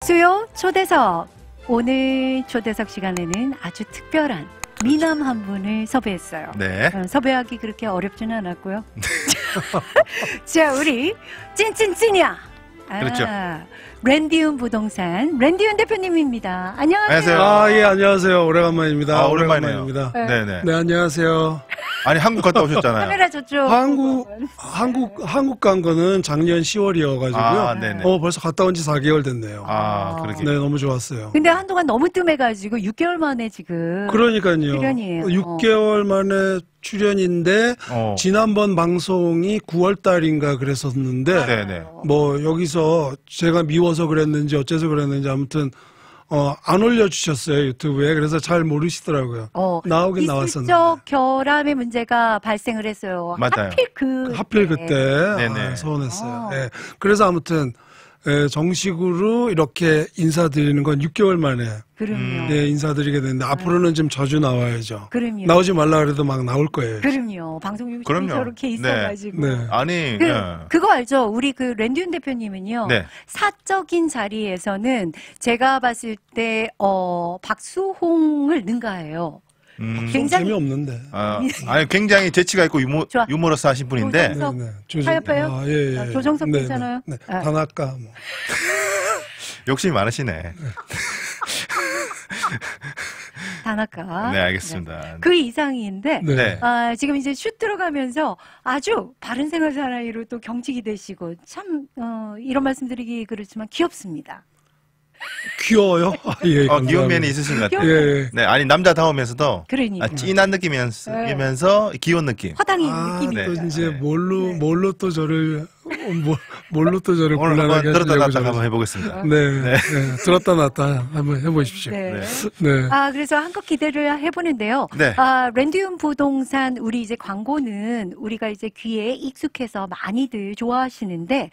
수요 초대석. 오늘 초대석 시간에는 아주 특별한 미남 한 분을 섭외했어요. 네. 섭외하기 그렇게 어렵지는 않았고요. 자, 우리 찐찐찐이야. 그렇죠. 랜디운 부동산 랜디운 대표님입니다. 안녕하세요. 안녕하세요. 예, 안녕하세요. 오래간만입니다. 오랜만이네요. 오래간만입니다. 네네. 네, 안녕하세요. 아니, 한국 갔다 오셨잖아요. 카메라 저쪽. 한국 간 거는 작년 10월이어가지고요. 아, 네네. 벌써 갔다 온 지 4개월 됐네요. 그러게. 네, 너무 좋았어요. 근데 한동안 너무 뜸해가지고 6개월 만에 지금. 그러니까요. 출연이에요. 6개월 만에 출연인데, 지난번 방송이 9월 달인가 그랬었는데, 네네. 뭐, 여기서 제가 미워서 그랬는지 어째서 그랬는지 아무튼, 안 올려주셨어요, 유튜브에. 그래서 잘 모르시더라고요. 나오긴 나왔었는데. 기술적 결함의 문제가 발생을 했어요. 맞아요. 하필 그때. 네네. 서운했어요. 예. 그래서 아무튼, 정식으로 이렇게 인사드리는 건 6개월 만에. 그럼요. 네, 인사드리게 됐는데, 앞으로는 좀 자주 나와야죠. 그럼요. 나오지 말라 그래도 막 나올 거예요. 그럼요. 방송 욕심이 그럼요. 저렇게 있어가지고. 네. 아니, 그거 알죠? 우리 그 랜디운 대표님은요. 네. 사적인 자리에서는 제가 봤을 때, 박수홍을 능가해요. 굉장히 재미없는데. 아니, 굉장히 재치가 있고 좋아. 유머러스 하신 분인데. 타협해요? 예. 조정석 괜찮아요? 네. 단아까 뭐. 욕심이 많으시네. 단아까. 네, 알겠습니다. 그 이상인데. 네. 지금 이제 슛 들어가면서 아주 바른 생활 사나이로 또 경직이 되시고 참 이런 말씀드리기 그렇지만 귀엽습니다. 귀여워요? 예, 귀여운 면이 있으신 것 같아요. 예. 네, 아니, 남자다우면서 그러니까. 찐한 느낌이면서 귀여운 느낌. 허당인 느낌이. 또 네. 이제 뭘로 또 저를 뭘로 또 저를 오늘 한번 곤란하게 들었다 하시려고 놨다 한번 해보겠습니다. 네. 들었다 놨다 한번 해보십시오. 네. 네. 그래서 한껏 기대를 해보는데요. 네. 랜디움 부동산 우리 이제 광고는 우리가 이제 귀에 익숙해서 많이들 좋아하시는데,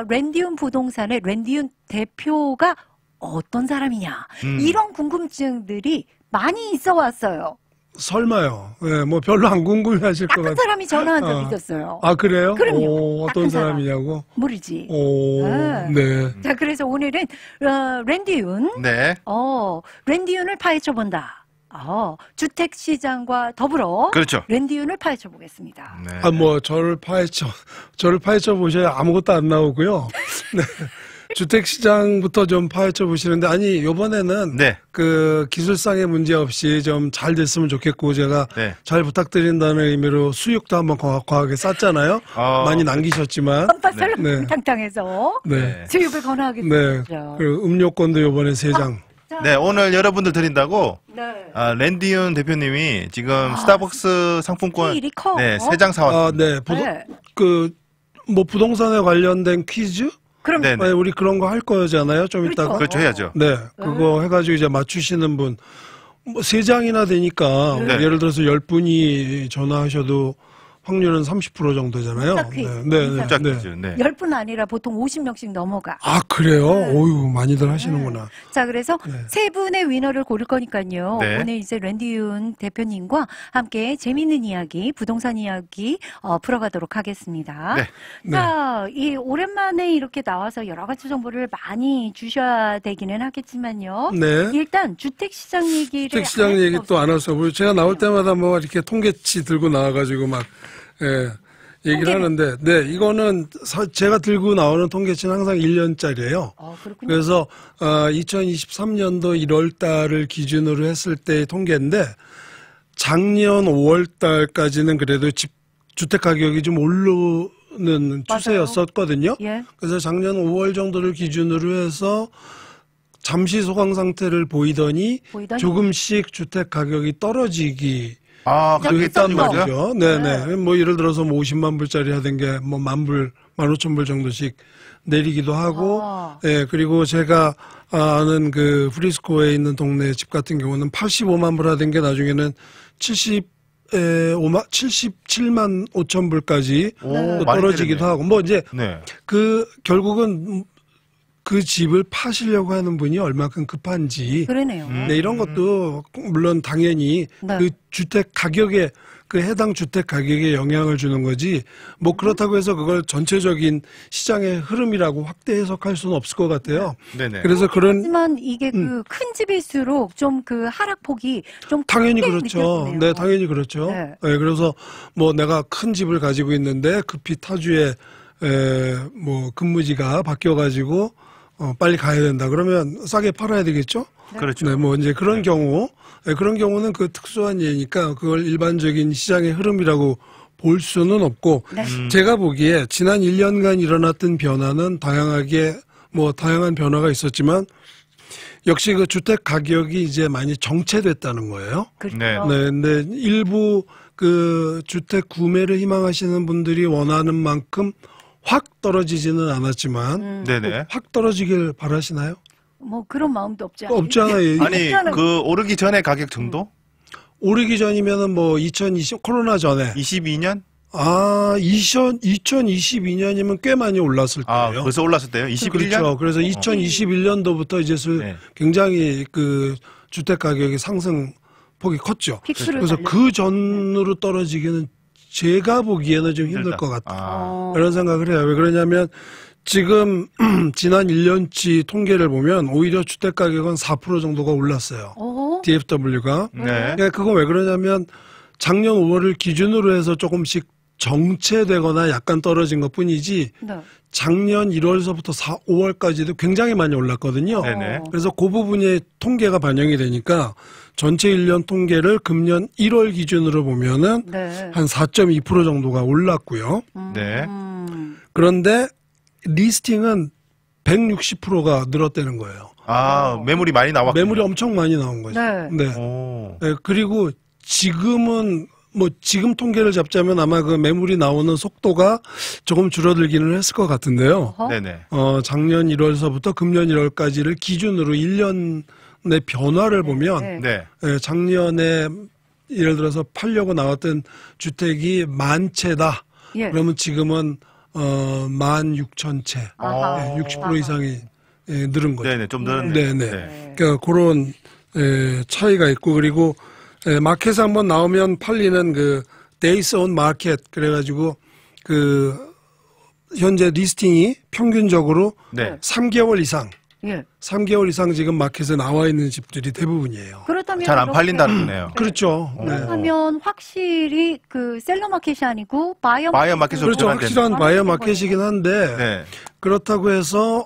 랜디움 부동산의 랜디움 대표가 어떤 사람이냐. 이런 궁금증들이 많이 있어 왔어요. 설마요. 네, 뭐 별로 안 궁금해하실 것 한 같아요. 사람이 전화한 적이 있었어요. 아, 그래요? 그럼요. 어떤 딱 사람. 사람이냐고? 모르지. 네. 자, 그래서 오늘은 랜디움. 네. 랜디움을 파헤쳐본다. 주택시장과 더불어. 그렇죠. 랜디움을 파헤쳐보겠습니다. 네. 뭐 저를 파헤쳐 보셔야 아무것도 안 나오고요. 네. 주택시장부터 좀 파헤쳐 보시는데, 아니, 요번에는 네. 그 기술상의 문제 없이 좀 잘 됐으면 좋겠고, 제가 네. 잘 부탁드린다는 의미로 수육도 한번 과하게 쌌잖아요. 많이 남기셨지만. 뻔뻔설렁탕탕해서 네. 수육을 네. 권하겠습니다. 그리고 음료권도 요번에 3장. 네, 오늘 여러분들 드린다고 네. 랜디운 대표님이 지금 스타벅스 상품권 스케일이 커. 3장 사왔습니다. 네. 뭐 부동산에 관련된 퀴즈? 그럼 네네. 우리 그런 거 할 거잖아요. 좀 이따가. 그렇죠, 해야죠. 네. 그거 해가지고 이제 맞추시는 분. 뭐 3장이나 되니까 네. 예를 들어서 10분이 전화하셔도 확률은 30% 정도잖아요. 문자 퀴즈. 네. 10분 아니라 보통 50명씩 넘어가. 아, 그래요? 오유, 많이들 하시는구나. 자, 그래서 세 분의 위너를 고를 거니까요. 네. 오늘 이제 랜디운 대표님과 함께 재밌는 이야기, 부동산 이야기 풀어가도록 하겠습니다. 네. 자, 오랜만에 이렇게 나와서 여러 가지 정보를 많이 주셔야 되기는 하겠지만요. 네. 일단 주택시장 얘기를 주택시장 얘기 또 안 하셔. 제가 나올 때마다 뭐 이렇게 통계치 들고 나와가지고 막, 얘기를 하는데, 네, 이거는 제가 들고 나오는 통계치는 항상 1년짜리예요. 그렇군요. 그래서 2023년도 1월 달을 기준으로 했을 때의 통계인데, 작년 5월 달까지는 그래도 주택 가격이 좀 오르는 추세였었거든요. 예. 그래서 작년 5월 정도를 기준으로 해서 잠시 소강 상태를 보이더니 조금씩 주택 가격이 떨어지기 그게 했단 있단 거죠? 말이죠. 네네. 뭐 예를 들어서 뭐 50만 불짜리 하던 게 뭐 10,000불, 15,000불 정도씩 내리기도 하고, 그리고 제가 아는 그 프리스코에 있는 동네 집 같은 경우는 85만 불 하던 게 나중에는 77만 5천 불까지 또 떨어지기도 하고, 뭐 이제 결국은 그 집을 파시려고 하는 분이 얼마큼 급한지. 그러네요. 네, 이런 것도 물론 당연히 네. 그 주택 가격에 그 해당 주택 가격에 영향을 주는 거지 뭐 그렇다고 해서 그걸 전체적인 시장의 흐름이라고 확대 해석할 수는 없을 것 같아요. 네네. 그래서 그런 하지만 이게 그 큰 집일수록 좀 그 하락폭이 좀 당연히 크게 그렇죠. 느껴지네요. 네, 당연히 그렇죠. 네. 네, 그래서 뭐 내가 큰 집을 가지고 있는데 급히 타주에 뭐 근무지가 바뀌어가지고 빨리 가야 된다. 그러면 싸게 팔아야 되겠죠? 그렇죠. 네, 뭐 이제 그런 경우, 네, 그런 경우는 그 특수한 예니까 그걸 일반적인 시장의 흐름이라고 볼 수는 없고, 네. 제가 보기에 지난 1년간 일어났던 변화는 다양하게 뭐 다양한 변화가 있었지만 역시 그 주택 가격이 이제 많이 정체됐다는 거예요. 그렇죠. 네. 네, 근데 일부 그 주택 구매를 희망하시는 분들이 원하는 만큼 확 떨어지지는 않았지만 네네. 확 떨어지길 바라시나요? 뭐 그런 마음도 없지 않아요. 없잖아요. 아니 그 오르기 전에 가격 정도? 오르기 전이면은 뭐 2020 코로나 전에 22년? 2022년이면 꽤 많이 올랐을 아 거예요. 벌써 올랐을 때요? 21년? 그렇죠. 그래서 2021년도부터 이제 네. 굉장히 그 주택 가격의 상승 폭이 컸죠. 픽스를 그래서 달려- 그 전으로 떨어지기는 제가 보기에는 좀 힘들 힘들다. 것 같아요. 아. 그런 생각을 해요. 왜 그러냐면 지금 지난 1년치 통계를 보면 오히려 주택 가격은 4% 정도가 올랐어요. DFW가. 네. 그러니까 그건 왜 그러냐면 작년 5월을 기준으로 해서 조금씩 정체되거나 약간 떨어진 것 뿐이지 네. 작년 1월서부터 5월까지도 굉장히 많이 올랐거든요. 네네. 그래서 그 부분의 통계가 반영이 되니까 전체 1년 통계를 금년 1월 기준으로 보면은 네. 한 4.2% 정도가 올랐고요. 네. 그런데 리스팅은 160%가 늘었다는 거예요. 아 매물이 많이 나왔고. 매물이 엄청 많이 나온 거죠. 네. 네. 오. 네, 그리고 지금은 뭐 지금 통계를 잡자면 아마 그 매물이 나오는 속도가 조금 줄어들기는 했을 것 같은데요. 네네. 작년 1월서부터 금년 1월까지를 기준으로 1년의 변화를 보면 네. 작년에 예를 들어서 팔려고 나왔던 주택이 10,000채다. 예. 그러면 지금은 16,000채. 아하. 60% 이상이 늘은 거죠. 네네 좀 늘었네. 네네. 그러니까 그런 차이가 있고 그리고 마켓에 한번 나오면 팔리는 그 데이스 온 마켓 그래가지고 그 현재 리스팅이 평균적으로 네. 3개월 이상 예. 3개월 이상 지금 마켓에 나와 있는 집들이 대부분이에요. 그렇다면 잘 안 이렇게- 팔린다는 거네요. 그렇죠. 네. 그렇다면 확실히 그 셀러 마켓이 아니고 바이어 마켓으로 그렇죠. 전환되는 확실한 거네요. 바이어 마켓이긴 한데 네. 그렇다고 해서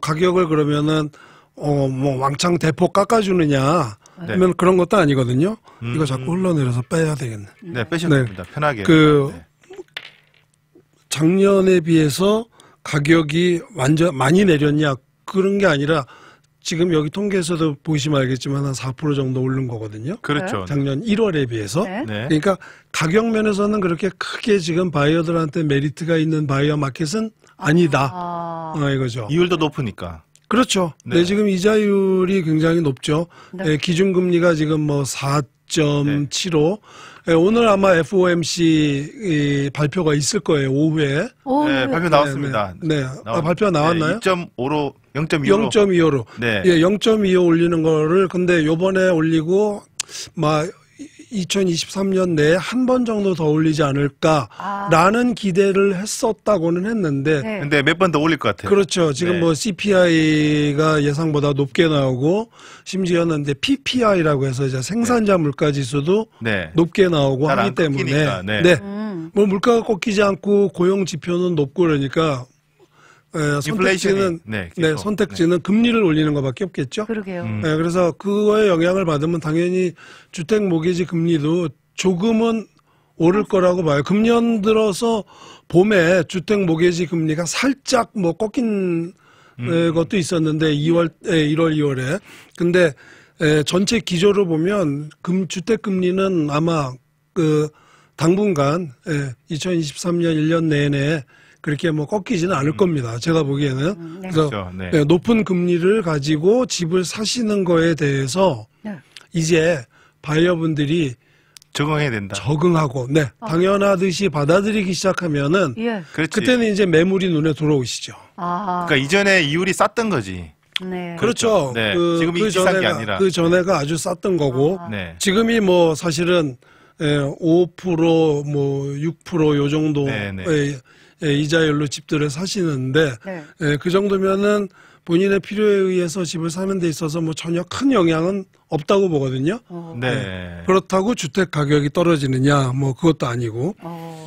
가격을 그러면은 뭐 왕창 대폭 깎아주느냐 네. 하면 그런 것도 아니거든요. 이거 자꾸 흘러내려서 빼야 되겠네. 네 빼셔도 네. 됩니다. 편하게. 그 네. 작년에 비해서 가격이 완전 많이 내렸냐 그런 게 아니라 지금 여기 통계에서도 보시면 알겠지만 한 4% 정도 오른 거거든요. 그렇죠. 작년 1월에 비해서. 네. 네. 그러니까 가격 면에서는 그렇게 크게 지금 바이어들한테 메리트가 있는 바이어 마켓은 아니다. 이거죠. 이율도 높으니까. 그렇죠. 네. 네, 지금 이자율이 굉장히 높죠. 네. 기준금리가 지금 뭐 4.75. 오늘 아마 FOMC 발표가 있을 거예요. 오후에. 네, 발표 나왔습니다. 네. 발표가 나왔나요? 2.5로 0.25로. 0.25로. 네. 예, 0.25 올리는 거를 근데 요번에 올리고 막 2023년 내에 한 번 정도 더 올리지 않을까라는 기대를 했었다고는 했는데 네. 근데 몇 번 더 올릴 것 같아요. 그렇죠. 지금 네. 뭐 CPI가 예상보다 높게 나오고 심지어는 이제 PPI라고 해서 이제 생산자 물가 지수도 네. 높게 나오고 잘안 하기 때문에 꺾이니까, 네. 뭐 물가가 꺾이지 않고 고용 지표는 높고 그러니까 선택지는 인플레이션이, 계속. 선택지는 금리를 올리는 것밖에 없겠죠. 그러게요. 네, 그래서 그거에 영향을 받으면 당연히 주택 모기지 금리도 조금은 오를 거라고 봐요. 금년 들어서 봄에 주택 모기지 금리가 살짝 뭐 꺾인 것도 있었는데 1월, 2월에. 근데 전체 기조로 보면 주택 금리는 아마 그 당분간 2023년 1년 내내 그렇게 뭐 꺾이지는 않을 겁니다. 제가 보기에는. 네. 그래서 그렇죠. 네. 높은 금리를 가지고 집을 사시는 거에 대해서 네. 이제 바이어분들이 적응해야 된다. 적응하고, 네, 당연하듯이 받아들이기 시작하면은 예. 그렇지. 그때는 이제 매물이 눈에 들어오시죠. 그러니까 이전에 이율이 쌌던 거지. 네. 그렇죠. 네. 지금이 비싼 게 아니라. 그 전에가 아주 쌌던 거고, 네. 지금이 뭐 사실은 5%, 뭐 6%요 정도의 이자율로 집들을 사시는데, 네. 그 정도면은 본인의 필요에 의해서 집을 사는 데 있어서 뭐 전혀 큰 영향은 없다고 보거든요. 네. 그렇다고 주택 가격이 떨어지느냐, 뭐 그것도 아니고.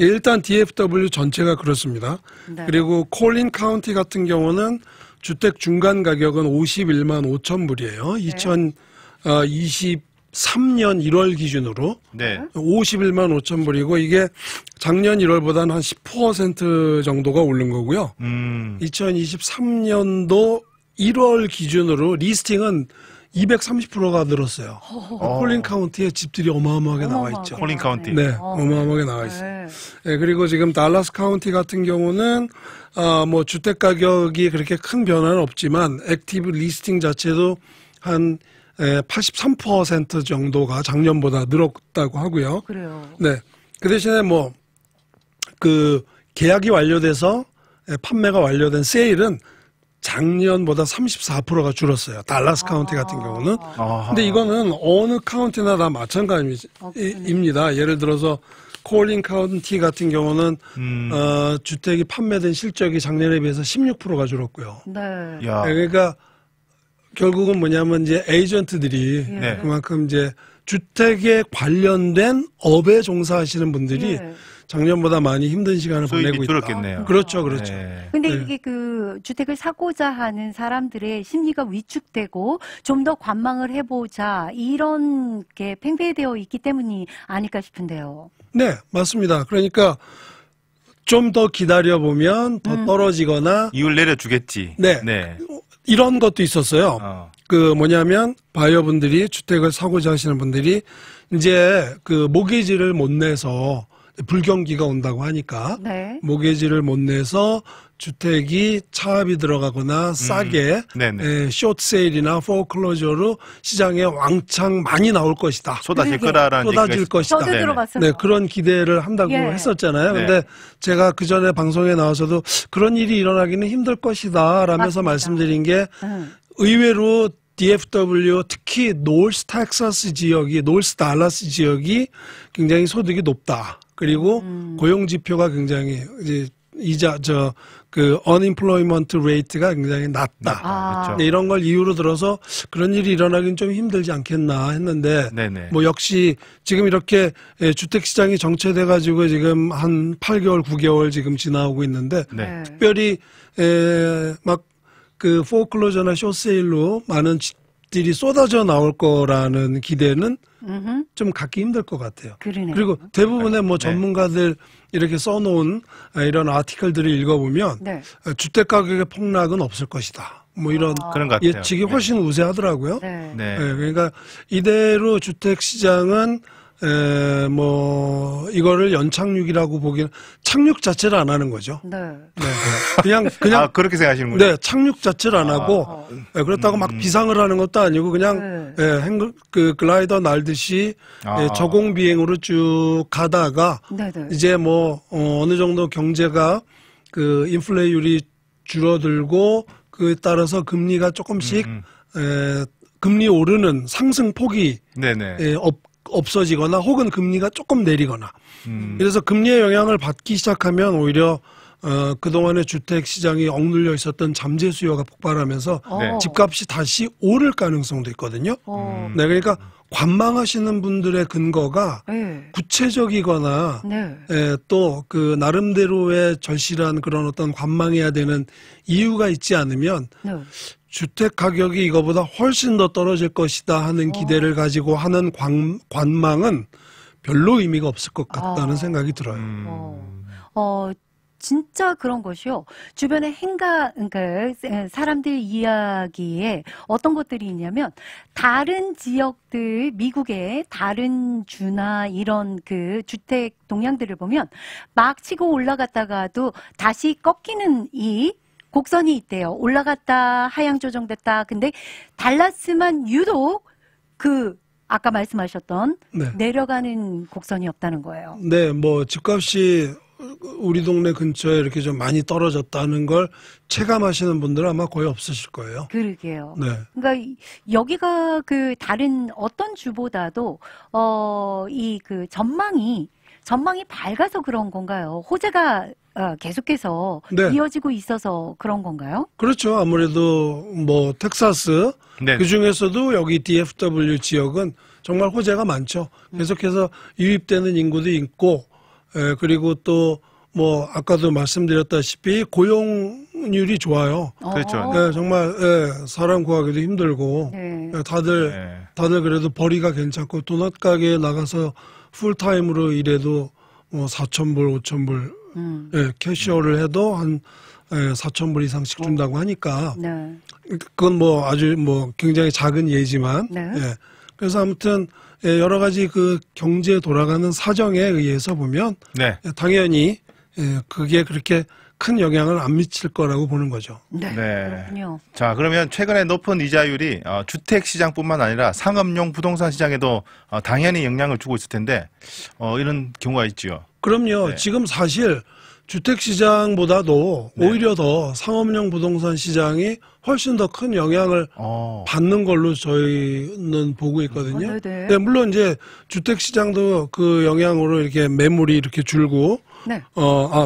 일단 DFW 전체가 그렇습니다. 네. 그리고 콜린 카운티 같은 경우는 주택 중간 가격은 51만 5천 불이에요. 2023년 1월 기준으로 네. 51만 5천 불이고 이게 작년 1월보다는 한 10% 정도가 오른 거고요. 2023년도 1월 기준으로 리스팅은 230%가 늘었어요. 콜린 카운티에 집들이 어마어마하게 나와 있죠. 콜린 카운티. 네, 어마어마하게 나와 있어요. 네, 그리고 지금 달라스 카운티 같은 경우는 뭐 주택 가격이 그렇게 큰 변화는 없지만 액티브 리스팅 자체도 한 83% 정도가 작년보다 늘었다고 하고요. 그래요. 네. 그 대신에 뭐 그 계약이 완료돼서 판매가 완료된 세일은 작년보다 34%가 줄었어요. 달라스 카운티 같은 경우는. 근데 이거는 어느 카운티나 다 마찬가지입니다. 예를 들어서 콜린 카운티 같은 경우는 주택이 판매된 실적이 작년에 비해서 16%가 줄었고요. 네. 야. 그러니까 결국은 뭐냐면 이제 에이전트들이 네. 그만큼 이제 주택에 관련된 업에 종사하시는 분들이 작년보다 많이 힘든 시간을 보내고 있다. 줄었겠네요. 그렇죠, 그렇죠. 네. 근데 이게 그 주택을 사고자 하는 사람들의 심리가 위축되고 좀 더 관망을 해보자 이런 게 팽배되어 있기 때문이 아닐까 싶은데요. 네, 맞습니다. 그러니까 좀 더 기다려 보면 더 떨어지거나 이율 내려주겠지. 네. 이런 것도 있었어요. 그 뭐냐면 바이어분들이 주택을 사고자 하시는 분들이 이제 그 모기지를 못 내서 불경기가 온다고 하니까 네. 모기지를 못 내서 주택이 차압이 들어가거나 싸게 숏세일이나 포클로저로 시장에 왕창 많이 나올 것이다. 쏟아질 거라는 쏟아질 것이다. 저도 들어봤어요. 네, 그런 기대를 한다고 했었잖아요. 근데 제가 그 전에 방송에 나와서도 그런 일이 일어나기는 힘들 것이다 라면서 말씀드린 게 의외로 DFW 특히 노스 텍사스 지역이 노스 달라스 지역이 굉장히 소득이 높다. 그리고 고용 지표가 굉장히 이제 그 unemployment rate가 굉장히 낮다. 그렇죠. 네, 이런 걸 이유로 들어서 그런 일이 일어나긴 좀 힘들지 않겠나 했는데 뭐 역시 지금 이렇게 주택 시장이 정체돼 가지고 지금 한 8개월, 9개월 지금 지나오고 있는데 특별히 막 그 포클로저나 숏세일로 많은 집들이 쏟아져 나올 거라는 기대는 좀 갖기 힘들 것 같아요. 그러네요. 그리고 대부분의 뭐 전문가들 이렇게 써놓은 이런 아티클들을 읽어보면 주택 가격의 폭락은 없을 것이다. 뭐 이런 그런 것 같아요. 예측이 훨씬 우세하더라고요. 네. 그러니까 이대로 주택 시장은 뭐 이거를 연착륙이라고 보기는 착륙 자체를 안 하는 거죠. 그냥 그렇게 생각하시는군요. 네, 착륙 자체를 안 하고 그렇다고 막 비상을 하는 것도 아니고 그냥 그 글라이더 날듯이 저공 비행으로 쭉 가다가 이제 뭐 어느 정도 경제가 그 인플레이율이 줄어들고 그에 따라서 금리가 조금씩 금리 오르는 상승 폭이 없어지거나 혹은 금리가 조금 내리거나 그래서 금리의 영향을 받기 시작하면 오히려 그동안의 주택 시장이 억눌려 있었던 잠재 수요가 폭발하면서 집값이 다시 오를 가능성도 있거든요. 네, 그러니까 관망하시는 분들의 근거가 구체적이거나 또 그 나름대로의 절실한 그런 어떤 관망해야 되는 이유가 있지 않으면 주택 가격이 이거보다 훨씬 더 떨어질 것이다 하는 기대를 가지고 하는 관망은 별로 의미가 없을 것 같다는 생각이 들어요. 진짜 그런 것이요. 주변에 그러니까 사람들 이야기에 어떤 것들이 있냐면 다른 지역들, 미국의 다른 주나 이런 그 주택 동향들을 보면 막 치고 올라갔다가도 다시 꺾이는 이 곡선이 있대요. 올라갔다 하향 조정됐다. 근데 달라스만 유독 그 아까 말씀하셨던 네. 내려가는 곡선이 없다는 거예요. 네, 뭐 집값이 우리 동네 근처에 이렇게 좀 많이 떨어졌다는 걸 체감하시는 분들은 아마 거의 없으실 거예요. 그러게요. 네. 그러니까 여기가 그 다른 어떤 주보다도 이 그 전망이 밝아서 그런 건가요? 호재가 계속해서 네. 이어지고 있어서 그런 건가요? 그렇죠. 아무래도 뭐 텍사스 네. 그 중에서도 여기 DFW 지역은 정말 호재가 많죠. 계속해서 유입되는 인구도 있고, 그리고 또 뭐 아까도 말씀드렸다시피 고용률이 좋아요. 그렇죠. 네, 정말 사람 구하기도 힘들고 네. 다들 그래도 벌이가 괜찮고 도넛 가게에 나가서 풀타임으로 일해도 뭐 4,000불, 5,000불 캐셔를 해도 한 4,000불 이상씩 준다고 하니까 네. 그건 뭐 아주 뭐 굉장히 작은 예지만 네. 그래서 아무튼 여러 가지 그 경제 돌아가는 사정에 의해서 보면 네. 당연히 그게 그렇게 큰 영향을 안 미칠 거라고 보는 거죠. 네. 네. 그렇군요. 자, 그러면 최근에 높은 이자율이 주택 시장뿐만 아니라 상업용 부동산 시장에도 당연히 영향을 주고 있을 텐데 이런 경우가 있죠. 그럼요. 네. 지금 사실 주택 시장보다도 네. 오히려 더 상업용 부동산 시장이 훨씬 더 큰 영향을 받는 걸로 저희는 보고 있거든요. 네네. 네, 물론 이제 주택 시장도 그 영향으로 이렇게 매물이 이렇게 줄고 네.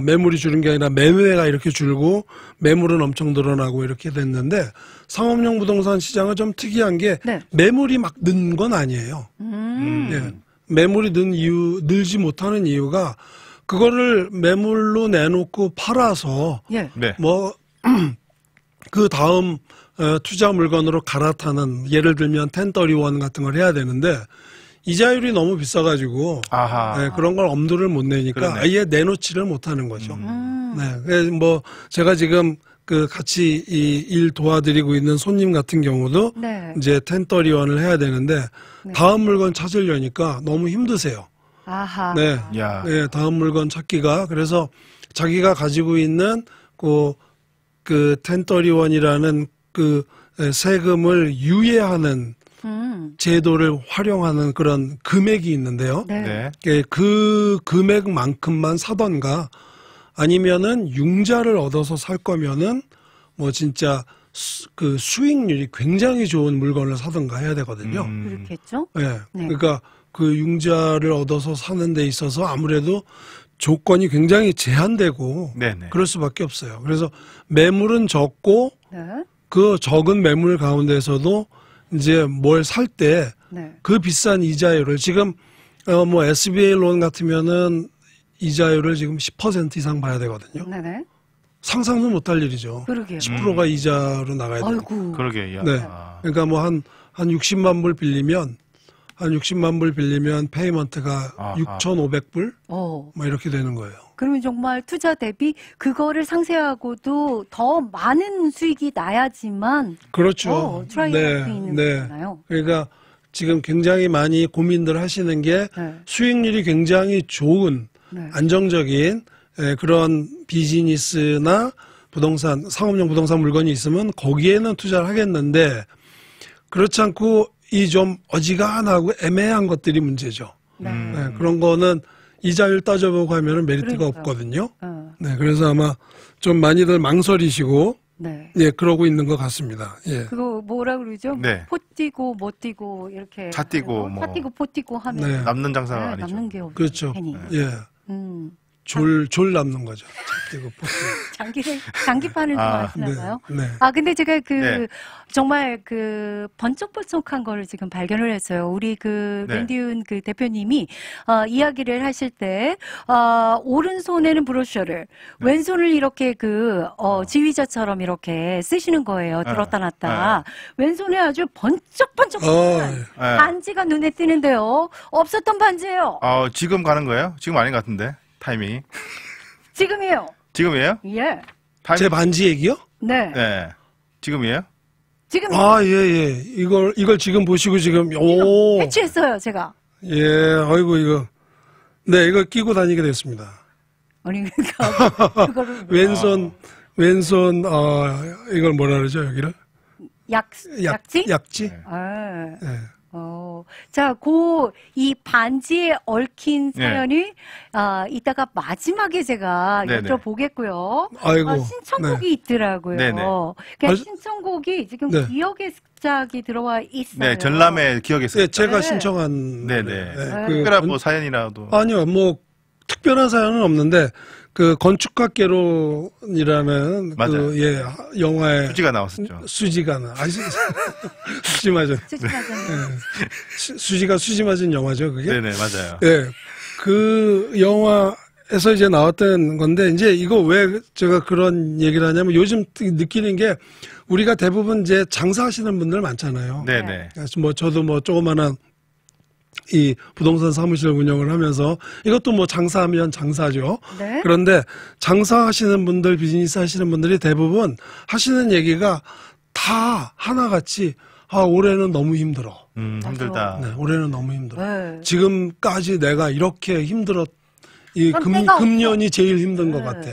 매물이 줄은 게 아니라 매매가 이렇게 줄고 매물은 엄청 늘어나고 이렇게 됐는데 상업용 부동산 시장은 좀 특이한 게 네. 매물이 막 는 건 아니에요. 예. 매물이 늘지 못하는 이유가 그거를 매물로 내놓고 팔아서 예. 네. 뭐 그 다음 투자 물건으로 갈아타는 예를 들면 1031 같은 걸 해야 되는데 이자율이 너무 비싸가지고 아하. 그런 걸 엄두를 못 내니까 그러네. 아예 내놓지를 못하는 거죠. 네, 그래서 뭐 제가 지금 그 같이 이 일 도와드리고 있는 손님 같은 경우도 네. 이제 1031을 해야 되는데 네. 다음 물건 찾으려니까 너무 힘드세요. 아하. 네, 야. 네, 다음 물건 찾기가 그래서 자기가 가지고 있는 그 1031이라는 그 세금을 유예하는 제도를 활용하는 그런 금액이 있는데요. 네. 네. 그 금액만큼만 사던가 아니면은 융자를 얻어서 살 거면은 뭐 진짜 그 수익률이 굉장히 좋은 물건을 사던가 해야 되거든요. 그렇겠죠? 네. 네. 그러니까 그 융자를 얻어서 사는 데 있어서 아무래도 조건이 굉장히 제한되고 네네. 그럴 수밖에 없어요. 그래서 매물은 적고 네. 그 적은 매물 가운데서도 이제 뭘 살 때 그 네. 비싼 이자율을 지금 뭐 SBA 론 같으면은 이자율을 지금 10% 이상 봐야 되거든요. 네네. 상상도 못할 일이죠. 그러게요. 10%가 이자로 나가야 되고. 아이고. 그러게. 야. 네. 아. 그러니까 뭐 한 60만 불 빌리면 페이먼트가 아하. 6,500불 뭐 이렇게 되는 거예요. 그러면 정말 투자 대비 그거를 상쇄하고도 더 많은 수익이 나야지만 그렇죠. 트라이할 수 있는 거잖아요. 그러니까 지금 굉장히 많이 고민들 하시는 게 네. 수익률이 굉장히 좋은 네. 안정적인 그런 비즈니스나 부동산, 상업용 부동산 물건이 있으면 거기에는 투자를 하겠는데 그렇지 않고 이 좀 어지간하고 애매한 것들이 문제죠. 네. 네, 그런 거는 이자율 따져보고 하면은 메리트가 그러니까요. 없거든요. 어. 네, 그래서 아마 좀 많이들 망설이시고 네. 예, 그러고 있는 것 같습니다. 예. 그거 뭐라 그러죠? 네. 포 뛰고 못 뛰고 이렇게 차 뛰고 하고, 뭐. 차 뛰고 포 뛰고 하면 네. 남는 장사가 네, 아니죠. 남는 게 없죠. 그렇죠. 괜히. 예. 졸 남는 거죠. 그리고 장기판을 아, 좋아하시나 봐요. 네. 근데 제가 네. 정말 번쩍번쩍한 거를 지금 발견을 했어요. 우리 네. 랜디운 대표님이, 이야기를 하실 때, 오른손에는 브로셔를, 왼손을 이렇게 지휘자처럼 이렇게 쓰시는 거예요. 들었다 놨다. 왼손에 아주 번쩍번쩍한 네. 반지가 눈에 띄는데요. 없었던 반지예요. 지금 가는 거예요? 지금 아닌 것 같은데 타이밍이. 지금이에요. 지금이에요? 예. 제 반지 얘기요? 네. 네. 지금이에요? 지금 예. 이걸 지금 보시고 지금 해치했어요, 제가. 예, 아이고 이거. 네, 이거 끼고 다니게 됐습니다. 아니, 그러니까, 그거를. 왼손 이걸 뭐라 그러죠, 여기를? 약지? 약지? 아. 예. 자, 이 반지에 얽힌 네. 사연을 이따가 마지막에 제가 네네. 여쭤보겠고요. 아이고. 신청곡이 있더라고요. 네네. 그러니까 아, 신청곡이 지금 네. 기억의 습작이 들어와 있어요. 네, 전람회 기억했어요. 네, 제가 네. 신청한. 네네. 네. 특별한 뭐 사연이라도. 아니요, 뭐 특별한 사연은 없는데 그 건축학개론이라는 맞아요. 그 예 영화에 수지가 나왔었죠. 수지가 나 아시 수지 맞은 수지맞은 수지가 수지 맞은 영화죠 그게. 네네, 맞아요. 예, 그 영화에서 이제 나왔던 건데 이제 이거 왜 제가 그런 얘기를 하냐면 요즘 느끼는 게 우리가 대부분 이제 장사하시는 분들 많잖아요. 네네. 그래서 뭐 저도 뭐 조그마한 이 부동산 사무실 운영을 하면서 이것도 뭐 장사하면 장사죠. 네. 그런데 장사하시는 분들, 비즈니스 하시는 분들이 대부분 하시는 얘기가 다 하나같이 올해는 너무 힘들어. 힘들다. 네, 올해는 너무 힘들어. 네. 지금까지 내가 이렇게 힘들었 그럼 때가 금년이 제일 힘든 것 네. 같아.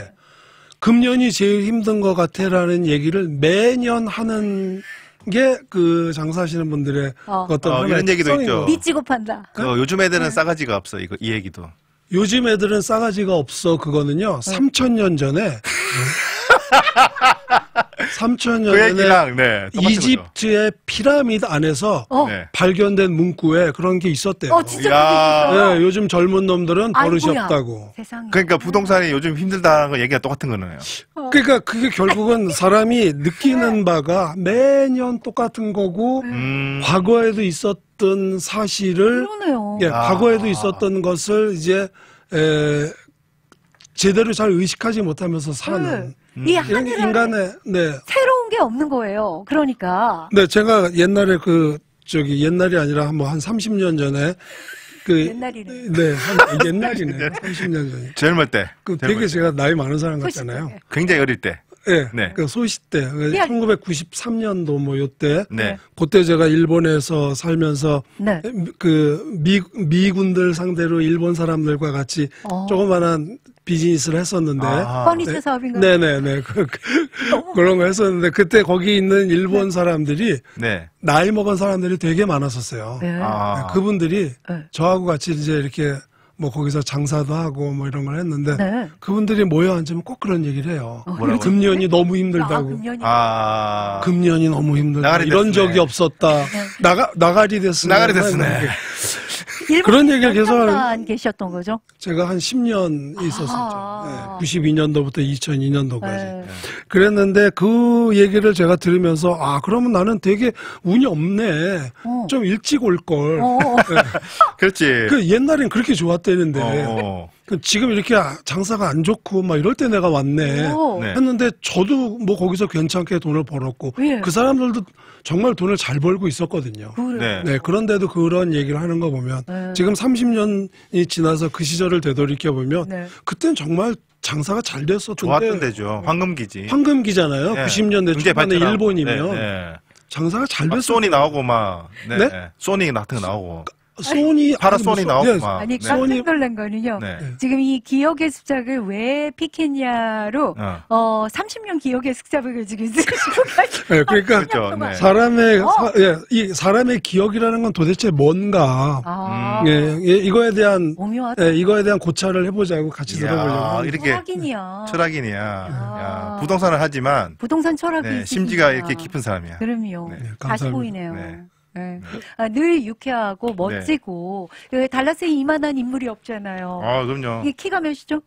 금년이 제일 힘든 것 같아라는 얘기를 매년 하는 게 그 장사하시는 분들의 어떤 하나의 이런 얘기도 특성인 있죠. 거. 미치고 판다. 요즘 애들은 싸가지가 없어. 이 얘기도. 요즘 애들은 싸가지가 없어. 그거는요. 3,000년 전에 3,000년 그 전에 얘기랑, 네. 똑같은 거죠. 이집트의 피라미드 안에서 네. 발견된 문구에 그런 게 있었대요. 진짜 야. 그게 있어요? 네, 요즘 젊은 놈들은 버릇이 아이고야. 없다고. 세상에. 그러니까 부동산이 요즘 힘들다는 거 얘기가 똑같은 거네요. 그러니까 그게 결국은 사람이 느끼는 바가 매년 똑같은 거고 과거에도 있었던 사실을 그러네요. 예, 과거에도 있었던 것을 이제 제대로 잘 의식하지 못하면서 사는 이 이런 게 하늘 안에 인간의 새로운 게 없는 거예요. 그러니까. 네 제가 옛날에 옛날이 아니라 뭐 한 30년 전에 옛날이네. 옛날이네 30년 전에 젊을 때. 되게 제가 나이 많은 사람 같잖아요. 굉장히 어릴 때. 네, 네. 그 소시 때 1993년도 뭐 요때 네. 그때 제가 일본에서 살면서 네. 미군들 상대로 일본 사람들과 같이 조그만한 비즈니스를 했었는데 퍼니처 사업인가요? 네네네 그런 거 했었는데 그때 거기 있는 일본 사람들이 네. 나이 먹은 사람들이 되게 많았었어요. 네. 그분들이 네. 저하고 같이 이제 이렇게 뭐 거기서 장사도 하고 뭐 이런 걸 했는데 네. 그분들이 모여 앉으면 꼭 그런 얘기를 해요. 뭐라고요? 금년이 너무 힘들다고. 금년이 너무 힘들다. 나가리 이런 됐으네. 적이 없었다. 나가리 됐으네. 나가리 됐으네. 그런 얘기를 계속 안 계셨던 거죠? 제가 한 10년 있었었죠. 92년도부터 2002년도까지. 네. 그랬는데 그 얘기를 제가 들으면서 그러면 나는 되게 운이 없네. 좀 일찍 올 걸. 그렇지. 그 옛날엔 그렇게 좋았대는데 지금 이렇게 장사가 안 좋고 막 이럴 때 내가 왔네 네. 했는데 저도 뭐 거기서 괜찮게 돈을 벌었고 예. 그 사람들도 정말 돈을 잘 벌고 있었거든요. 네. 네, 그런데도 그런 얘기를 하는 거 보면 지금 30년이 지나서 그 시절을 되돌이켜 보면 그땐 정말 장사가 잘 됐었던데 좋았던 데죠. 황금기지. 황금기잖아요. 네. 90년대 초반에 일본이면 네. 장사가 잘 됐었어요. 소니 나오고 막 네. 네? 소니 같은 거 나오고 소니 파라소니 나오고 막 아니 네. 깜짝 놀란 거는요. 네. 지금 이 기억의 습작을 왜 픽했냐로 30년 기억의 습작을 지금 쓰시고 가시고 네, 그러니까 그렇죠. 네. 사람의 기억이라는 건 도대체 뭔가 이거에 대한 고찰을 해보자고 같이 들어보려고. 이렇게 철학인이야. 철학인이야. 야, 부동산을 하지만 부동산 철학이 네, 심지가 이렇게 깊은 사람이야. 그럼요. 네. 다시 감사합니다. 보이네요. 네. 네. 늘 유쾌하고 멋지고 그 달라스에 이만한 인물이 없잖아요. 그럼요. 이게 키가 몇이죠?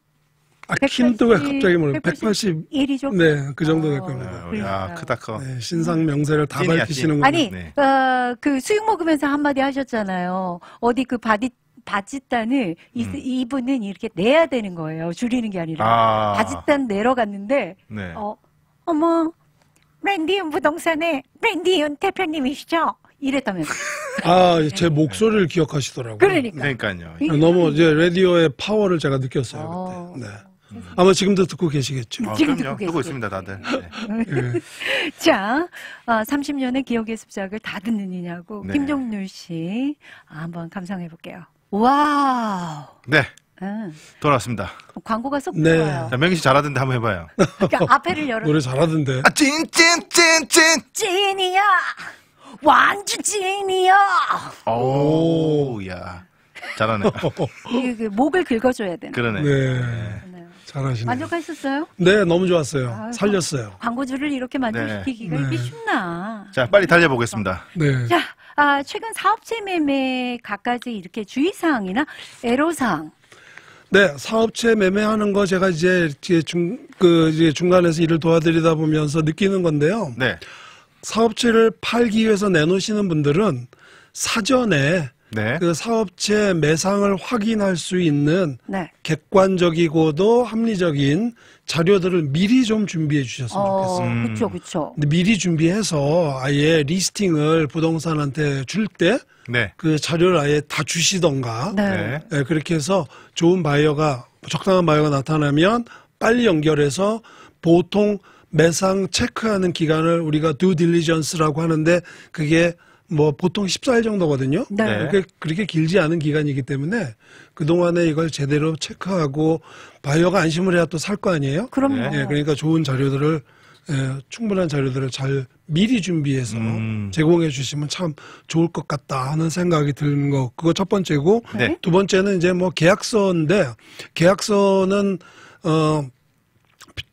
킨도 왜 갑자기 모르 180. 1이죠? 네, 그 정도 될 겁니다. 야, 크다 커. 네, 신상 명세를 다 찐이야, 밝히시는군요. 아니, 네. 그 수육 먹으면서 한마디 하셨잖아요. 어디 그 바짓단을 이분은 이렇게 내야 되는 거예요. 줄이는 게 아니라. 바짓단 내러 갔는데, 네. 어머, 랜디온 부동산의 랜디온 대표님이시죠? 이랬다면서. 제 목소리를 기억하시더라고요. 그러니까요. 너무 이제 라디오의 파워를 제가 느꼈어요, 그때. 네. 아마 지금도 듣고 계시겠죠. 그럼요. 듣고 있습니다, 다들. 네. 자, 30년의 기억의 습작을 다 듣느냐고 네. 김종률 씨 한번 감상해 볼게요. 와우. 네. 돌아왔습니다. 광고가 쏙 네. 들어와요. 자, 명희 씨 잘하던데 한번 해봐요. 그러니까 앞에를 열어. 노래 잘하던데. 찐. 찐이야. 완전 찐이야. 오, 야. 잘하네. 이게 목을 긁어줘야 되는. 그러네. 네. 네. 잘하시네요. 만족하셨어요? 네, 너무 좋았어요. 아유, 살렸어요. 광고주를 이렇게 만족시키기가 네. 이게 쉽나. 자, 빨리 달려보겠습니다. 네. 자, 최근 사업체 매매 갖가지 이렇게 주의사항이나 애로사항. 네, 사업체 매매하는 거 제가 이제 이제 중간에서 일을 도와드리다 보면서 느끼는 건데요. 네. 사업체를 팔기 위해서 내놓으시는 분들은 사전에 네. 그 사업체 매상을 확인할 수 있는 네. 객관적이고도 합리적인 자료들을 미리 좀 준비해 주셨으면 좋겠어요. 그쵸, 그쵸. 근데 미리 준비해서 아예 리스팅을 부동산한테 줄 때 네. 그 자료를 아예 다 주시던가 네. 네. 네, 그렇게 해서 좋은 바이어가 적당한 바이어가 나타나면 빨리 연결해서 보통 매상 체크하는 기간을 우리가 due diligence라고 하는데 그게 뭐 보통 14일 정도거든요. 네. 그렇게 길지 않은 기간이기 때문에 그동안에 이걸 제대로 체크하고 바이어가 안심을 해야 또 살 거 아니에요? 그럼요. 네. 그러니까 좋은 자료들을 충분한 자료들을 잘 미리 준비해서 제공해 주시면 참 좋을 것 같다 하는 생각이 드는 거 그거 첫 번째고 네. 두 번째는 이제 뭐 계약서인데 계약서는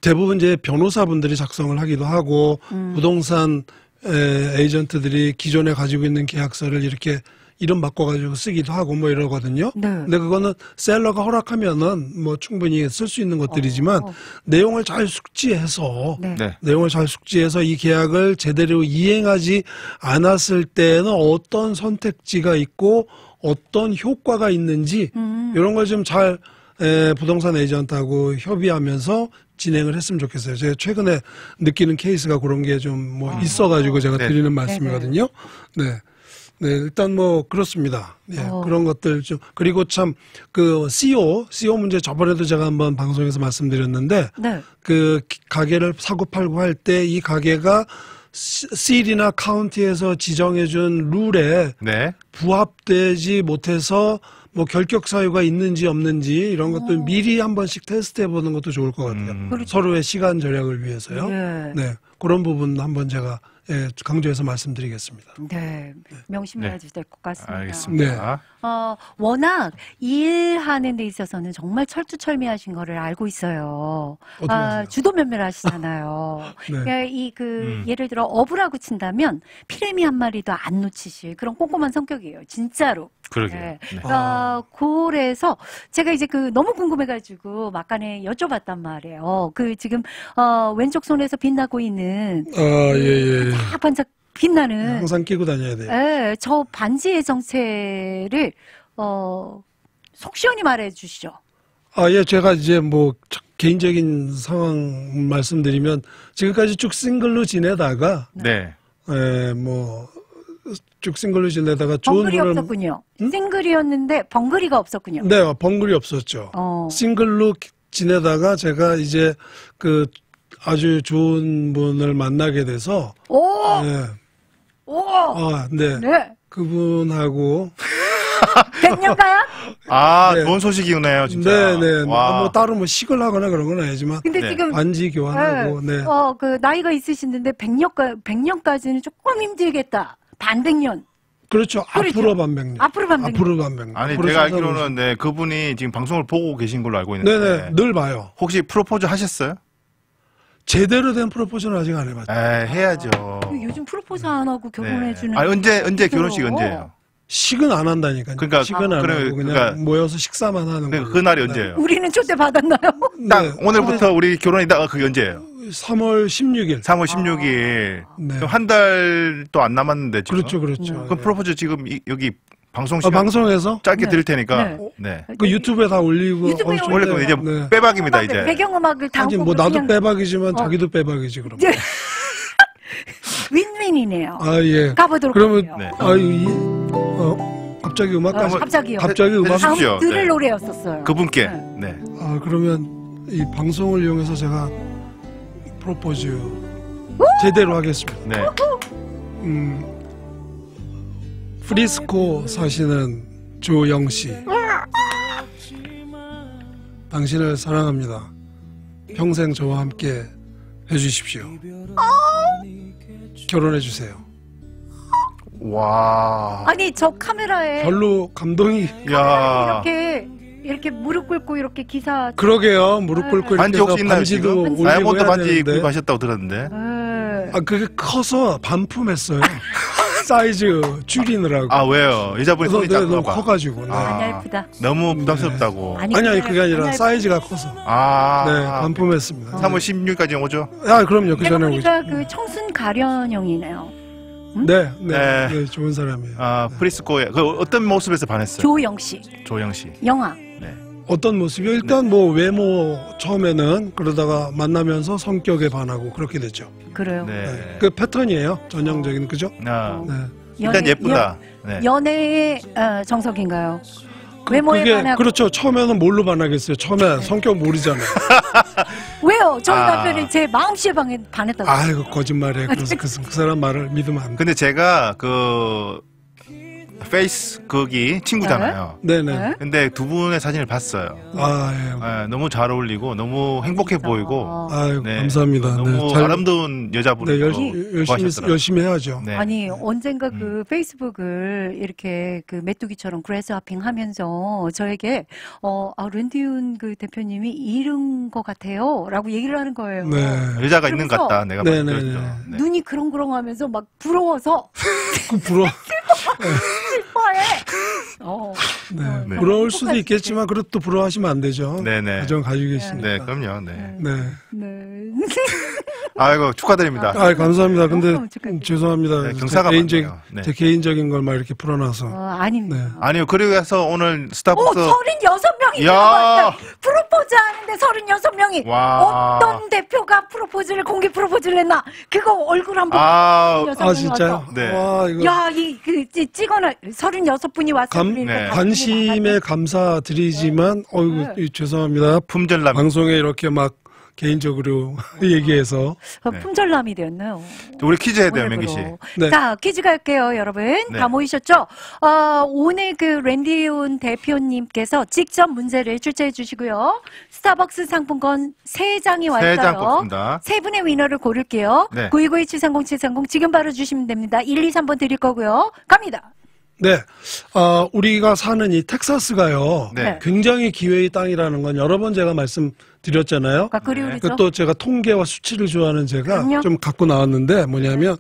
대부분 이제 변호사분들이 작성을 하기도 하고 부동산 에이전트들이 기존에 가지고 있는 계약서를 이렇게 이름 바꿔가지고 쓰기도 하고 뭐 이러거든요. 네. 근데 그거는 셀러가 허락하면은 뭐 충분히 쓸 수 있는 것들이지만 내용을 잘 숙지해서 네. 네. 내용을 잘 숙지해서 이 계약을 제대로 이행하지 않았을 때는 어떤 선택지가 있고 어떤 효과가 있는지 이런 걸 좀 잘 부동산 에이전트하고 협의하면서 진행을 했으면 좋겠어요. 제가 최근에 느끼는 케이스가 그런 게 좀 뭐 있어가지고 제가 네. 드리는 말씀이거든요. 네. 네, 일단 뭐 그렇습니다. 예, 그런 것들 좀 그리고 참 그 CO 문제 저번에도 제가 한번 방송에서 말씀드렸는데 네. 그 가게를 사고 팔고 할 때 이 가게가 시리나 카운티에서 지정해준 룰에 네. 부합되지 못해서 뭐 결격 사유가 있는지 없는지 이런 것들 미리 한 번씩 테스트해 보는 것도 좋을 것 같아요. 그렇죠. 서로의 시간 절약을 위해서요. 네. 네, 그런 부분 한번 제가 강조해서 말씀드리겠습니다. 네. 명심해야지 될 것 같습니다. 알겠습니다. 워낙 일하는 데 있어서는 정말 철두철미하신 거를 알고 있어요. 어떻게 아세요? 주도 면밀하시잖아요. 네. 예를 들어 어부라고 친다면 피레미 한 마리도 안 놓치실 그런 꼼꼼한 성격이에요. 진짜로. 그러게요. 네. 네. 그래서 제가 이제 너무 궁금해가지고 막간에 여쭤봤단 말이에요. 지금 왼쪽 손에서 빛나고 있는 예. 반짝반짝 빛나는 항상 끼고 다녀야 돼요. 네, 저 반지의 정체를 속 시원히 말해 주시죠. 예, 제가 이제 뭐 개인적인 상황 말씀드리면 지금까지 쭉 싱글로 지내다가 네. 쭉 싱글로 지내다가 좋은 벙글이 분을 없었군요. 싱글이었는데 벙글이가 없었군요. 네, 벙글이 없었죠. 싱글로 지내다가 제가 이제 그 아주 좋은 분을 만나게 돼서 오! 네. 오! 네. 네. 그분하고 100년가요? 좋은 소식이네요, 진짜. 네. 와. 뭐 따로 뭐 식을 하거나 그런 건 아니지만 근데 네. 지금 반지 교환하고 네. 나이가 있으시는데 100년까지는 조금 힘들겠다. 반백년. 그렇죠. 그렇죠. 앞으로 반백년. 앞으로 반백년. 앞으로 반백년. 아니, 앞으로 제가 살아보시죠. 알기로는 네, 그분이 지금 방송을 보고 계신 걸로 알고 있는데. 네네, 늘 봐요. 혹시 프로포즈 하셨어요? 제대로 된 프로포즈는 아직 안 해봤죠. 해야죠. 요즘 프로포즈 안 하고 결혼해주는. 언제 결혼식 언제예요? 식은 안 한다니까요. 그러니까, 식은 안 하고 그냥 모여서 식사만 하는 거예요. 그날이 언제예요? 우리는 초대 받았나요? 딱 오늘부터 우리 결혼이다. 그게 언제예요? 3월 16일. 3월 16일. 네. 그럼 한 달도 안 남았는데 지금. 그렇죠. 그럼 프로포즈 지금 여기 방송 시간 방송에서 짧게 네. 드릴 테니까. 네. 네. 그 유튜브에 다 올리고. 유튜브에 원래 그럼 이제 네. 빼박입니다 이제. 배경음악을 다 하긴 뭐 나도 빼박이지만 자기도 빼박이지 그럼. 네. 윈윈이네요. 예. 가보도록 그러면 할게요. 갑자기 음악까지. 갑자기요. 갑자기 음악. 해주십시오. 다음 들을 네. 노래였었어요. 그분께. 네. 네. 그러면 이 방송을 이용해서 제가 프로포즈 제대로 하겠습니다. 네. 프리스코 사시는 조영 씨. 당신을 사랑합니다. 평생 저와 함께 해주십시오. 결혼해 주세요. 와. 아니 저 카메라에 별로 감동이. 야. 이렇게 무릎 꿇고 이렇게 기사. 그러게요. 무릎 꿇고 반지 이렇게 혹시 있나요, 반지도 지금? 올리고 다이아몬드 해야 반지 되는데. 구입하셨다고 들었는데. 아, 그게 커서 반품했어요. 사이즈 줄이느라고. 아, 왜요? 여자분이 손이 그래서 작나 너무 봐. 커가지고. 네. 많이 예쁘다. 너무 부담스럽다고. 아니 그게 아니라 사이즈가 커서. 아. 네, 반품했습니다. 3월 16일까지 오죠? 아, 그럼요. 그 내가 전에 오죠. 보니까 그 청순 가련형이네요. 네, 네. 네, 좋은 사람이에요. 아, 프리스코에 그 어떤 모습에서 반했어요? 조영 씨, 조영 씨. 영화. 네. 어떤 모습이요? 일단 뭐 외모 처음에는 그러다가 만나면서 성격에 반하고 그렇게 됐죠. 그래요. 네. 네. 그 패턴이에요. 전형적인 그죠? 아, 네. 일단 예쁘다. 네. 연애의 정석인가요? 외모에 그게 반하고. 그렇죠. 처음에는 뭘로 반하겠어요? 처음에 성격 모르잖아요. 왜요? 저희 아. 남편이 제 마음씨에 반했다고. 아이고 거짓말이에요. 그래서 그 사람 말을 믿으면 안 돼. 근데 제가 그 페이스 거기 친구잖아요. 네네. 네? 근데 두 분의 사진을 봤어요. 아, 예. 너무 잘 어울리고 너무 행복해 보이고 아유, 네. 감사합니다. 너무 잘- 아름다운 네, 여자분을 열심히 해야죠. 네. 아니 언젠가 그 페이스북을 이렇게 그 메뚜기처럼 그래스하핑 하면서 저에게 랜디윤 그 대표님이 잃은 것 같아요라고 얘기를 하는 거예요. 네. 여자가 있는 것 같다. 내가 네, 말했죠. 네, 네. 네. 눈이 그렁그렁하면서 막 부러워서 그 부러워. 슬퍼해. 네. 네. 부러울 수도 있겠지만 그래도 또 부러워하시면 안 되죠. 네네. 가정 가지고 계시니까. 네, 그럼요. 네. 네. 네. 아이고 축하드립니다. 아, 감사합니다. 근데 너무 축하드려요. 죄송합니다. 네, 경사가 많네요. 네. 제 개인적인 걸 막 이렇게 풀어놔서. 아닙니다. 네. 아니요. 그리고 해서 오늘 오, 스타벅스 36명이 야. 들어갔어요. 프로포즈 하는데 36명이. 와. 어떤 대표가 프로포즈를, 공개 프로포즈를 했나? 그거 얼굴 한번. 아, 36명이 아, 진짜요? 왔어. 네. 와, 이거. 야, 찍어놔. 36분이 왔어요. 네. 관심에 감사드리지만, 어이구, 죄송합니다. 품절남. 방송에 이렇게 막 개인적으로 얘기해서. 네. 품절남이 되었나요? 우리 퀴즈 해야 돼요, 오늘부로. 명기 씨. 네. 자, 퀴즈 갈게요, 여러분. 네. 다 모이셨죠? 오늘 그 랜디온 대표님께서 직접 문제를 출제해 주시고요. 스타벅스 상품권 3장이 왔어요. 3장 뽑습니다. 세 분의 위너를 고를게요. 네. 929-730-730 지금 바로 주시면 됩니다. 1, 2, 3번 드릴 거고요. 갑니다. 네. 우리가 사는 이 텍사스가요. 네. 굉장히 기회의 땅이라는 건 여러 번 제가 말씀드렸잖아요. 아까 그리우리죠? 또 제가 통계와 수치를 좋아하는 제가 그럼요. 좀 갖고 나왔는데 뭐냐면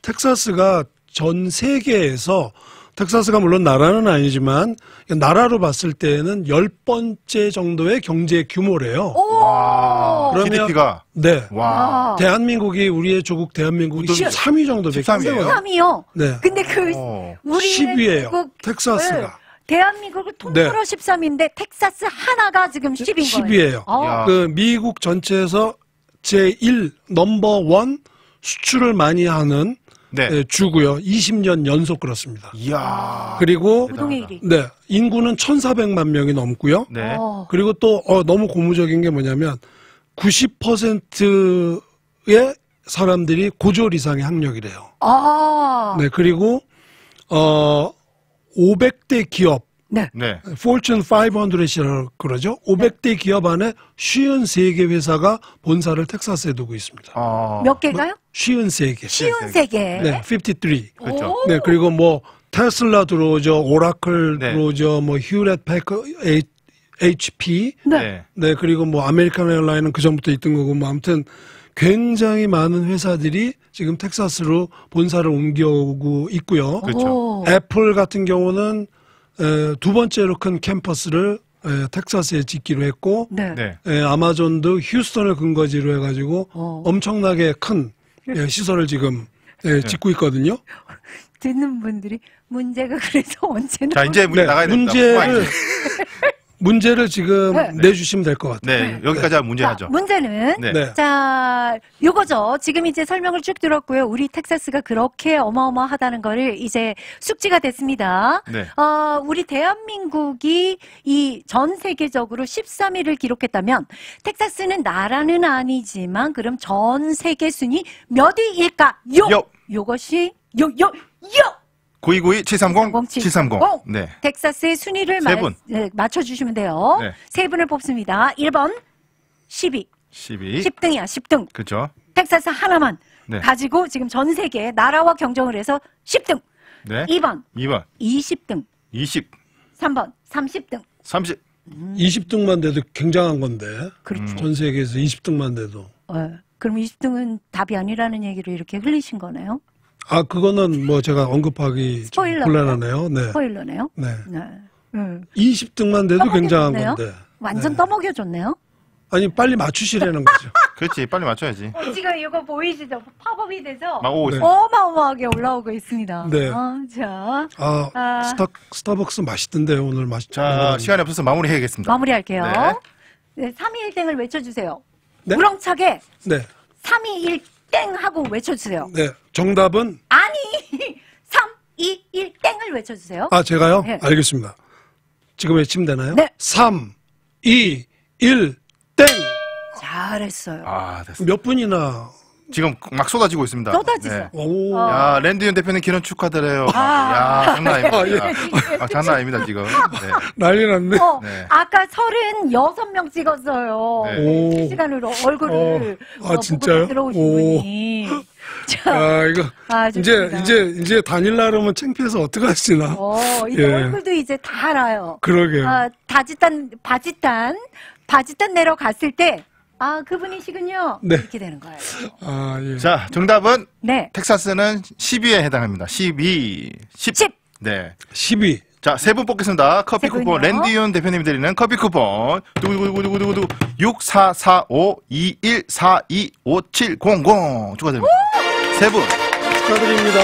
텍사스가 전 세계에서 텍사스가 물론 나라는 아니지만 나라로 봤을 때는 10번째 정도의 경제 규모래요. 와. 그러면- GDP가 네. 와. 대한민국이 우리의 조국 대한민국이 어떤- 13위 정도밖에 13위 안 예요? 돼요. 3이요. 네. 근데 그 어. 우리 10위예요. 텍사스가. 대한민국을 통틀어 네. 13인데 텍사스 하나가 지금 10인 거예요. 10위예요. 야. 그 미국 전체에서 제1 넘버 원 수출을 많이 하는 네. 주고요. 20년 연속 그렇습니다. 이야. 그리고 부동의 대단하다. 1위. 네, 인구는 1,400만 명이 넘고요. 네. 그리고 또 너무 고무적인 게 뭐냐면 90%의 사람들이 고졸 이상의 학력이래요. 네, 그리고 500대 기업, 네. 네. Fortune 500이라고 그러죠. 500대 기업 안에 53개 회사가 본사를 텍사스에 두고 있습니다. 몇 개가요? 53개. 쉬운 세계. 네, 53. 그렇죠. 오. 네, 그리고 뭐 테슬라 들어오죠, 오라클 네. 들어오죠, 뭐 휴렛 패커, HP, 네. 네. 네, 그리고 뭐 아메리칸 에어라인은 그 전부터 있던 거고, 뭐 아무튼 굉장히 많은 회사들이 지금 텍사스로 본사를 옮겨오고 있고요. 그렇죠. 오. 애플 같은 경우는 두 번째로 큰 캠퍼스를 텍사스에 짓기로 했고, 네. 네. 아마존도 휴스턴을 근거지로 해가지고 엄청나게 큰 시설을 지금 짓고 있거든요. 듣는 분들이 문제가 그래서 언제나. 자, 이제 문제 네, 나가야 됩니다. 문제를 지금 네. 내주시면 될 것 같아요. 네. 여기까지 하면 문제 자, 하죠. 문제는 네. 네. 자, 요거죠. 지금 이제 설명을 쭉 들었고요. 우리 텍사스가 그렇게 어마어마하다는 거를 이제 숙지가 됐습니다. 네. 우리 대한민국이 이 전 세계적으로 13위를 기록했다면 텍사스는 나라는 아니지만 그럼 전 세계 순위 몇 위일까요? 요. 요것이 929-730. 730. 네. 텍사스의 순위를 세 분. 맞춰주시면 돼요. 네. 세 분을 뽑습니다. 1번 10위. 12. 10등이야, 10등. 그렇죠. 텍사스 하나만 네. 가지고 지금 전 세계 나라와 경쟁을 해서 10등. 네. 2번 2번 20등, 20, 3번 30등. 30. 20등만 돼도 굉장한 건데. 그렇죠. 전 세계에서 20등만 돼도. 그럼 20등은 답이 아니라는 얘기를 이렇게 흘리신 거네요? 아, 그거는 뭐 제가 언급하기 좀 스포일러. 곤란하네요. 네. 스포일러네요? 네. 네. 20등만 돼도 굉장한 떠먹여줬네요? 건데. 완전 네. 떠먹여줬네요? 아니, 빨리 맞추시라는 거죠. 그렇지, 빨리 맞춰야지. 지금 이거 보이시죠? 팝업이 돼서 막 오고 네. 있어. 어마어마하게 올라오고 있습니다. 네. 자, 아, 스타벅스 맛있던데요, 오늘 맛있죠. 자, 시간이 없어서 마무리해야겠습니다. 마무리할게요. 네. 네, 321땡을 외쳐주세요. 네? 우렁차게 네. 321땡 하고 외쳐주세요. 네. 정답은, 아니, 321땡을 외쳐주세요. 아, 제가요? 네. 알겠습니다. 지금 외치면 되나요? 네. 3, 2, 1, 땡! 잘했어요. 아, 됐어. 몇 분이나, 지금 막 쏟아지고 있습니다. 쏟아지죠. 네. 오. 야, 랜디윤 대표님 결혼 축하드려요. 야, 장난 아닙니다. 장난 아닙니다, 지금. 네. 난리 났네. 네. 아까 36명 찍었어요. 네. 실시간으로 얼굴을 보고 진짜요? 들어오신 오. 분이. 자, 아, 이거, 좋습니다. 이제 다닐라 그러면 창피해서 어떡하시나. 이제 예. 얼굴도 이제 다 알아요. 그러게요. 바짓단 내러 갔을 때, 그분이시군요. 네. 이렇게 되는 거예요. 아, 예. 자, 정답은 네. 텍사스는 12에 해당합니다. 12, 10. 10. 네. 12. 자, 세 분 뽑겠습니다. 커피 세 쿠폰, 분이요. 랜디윤 대표님이 드리는 커피 쿠폰. 누구누구 6445-2142-5700 축하드립니다. 세 분. 축하드립니다.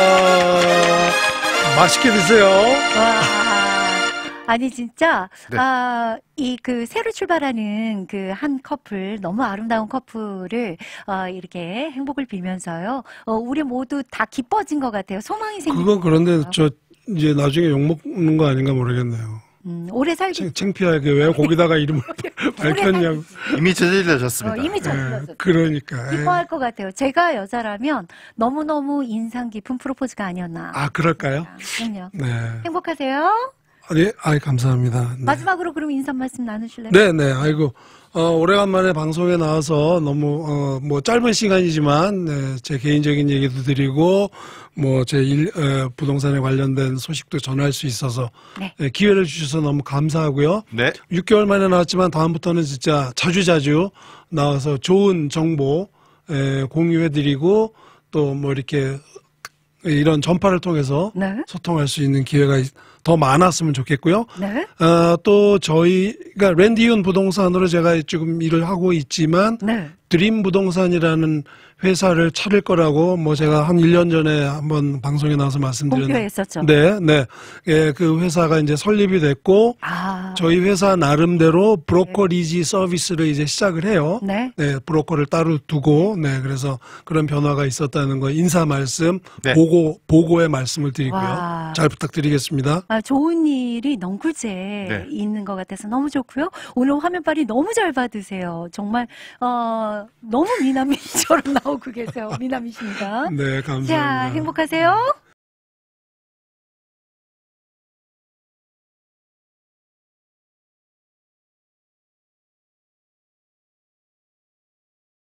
맛있게 드세요. 와. 아니, 진짜, 네. 새로 출발하는 그 한 커플, 너무 아름다운 커플을, 이렇게 행복을 빌면서요. 우리 모두 다 기뻐진 것 같아요. 소망이 생긴 그건 그런데 것 저 이제 나중에 욕먹는 거 아닌가 모르겠네요. 오래 살기, 창피하게 왜 거기다가 이름을 밝혔냐고. 이미 저질러졌습니다. 이미 예, 졌어요. 그러니까. 예. 기뻐할 것 같아요. 제가 여자라면 너무너무 인상 깊은 프로포즈가 아니었나. 아, 그럴까요? 그럼요. 네. 행복하세요. 네, 감사합니다. 네. 마지막으로 그럼 인사 말씀 나누실래요? 네. 아이고, 오래간만에 방송에 나와서 너무, 뭐, 짧은 시간이지만, 네, 제 개인적인 얘기도 드리고, 뭐, 부동산에 관련된 소식도 전할 수 있어서, 네. 네, 기회를 주셔서 너무 감사하고요. 네. 6개월 만에 나왔지만 다음부터는 진짜 자주자주 나와서 좋은 정보, 공유해드리고, 또 뭐, 이렇게, 이런 전파를 통해서 네. 소통할 수 있는 기회가 더 많았으면 좋겠고요. 네. 또 저희가 랜디윤 부동산으로 제가 지금 일을 하고 있지만 네. 드림 부동산이라는 회사를 차릴 거라고 뭐 제가 한 1년 전에 한번 방송에 나와서 말씀드렸는데 공표했었죠. 네. 예, 그 회사가 이제 설립이 됐고 저희 회사 나름대로 브로커리지 서비스를 이제 시작을 해요. 네. 네, 브로커를 따로 두고 그래서 그런 변화가 있었다는 거 인사 말씀, 네. 보고의 말씀을 드리고요. 와. 잘 부탁드리겠습니다. 좋은 일이 넝쿨제 네. 있는 것 같아서 너무 좋고요. 오늘 화면빨이 너무 잘 받으세요. 정말 너무 미남이처럼 나오고 계세요. 미남이십니다. 네, 감사합니다. 자, 행복하세요.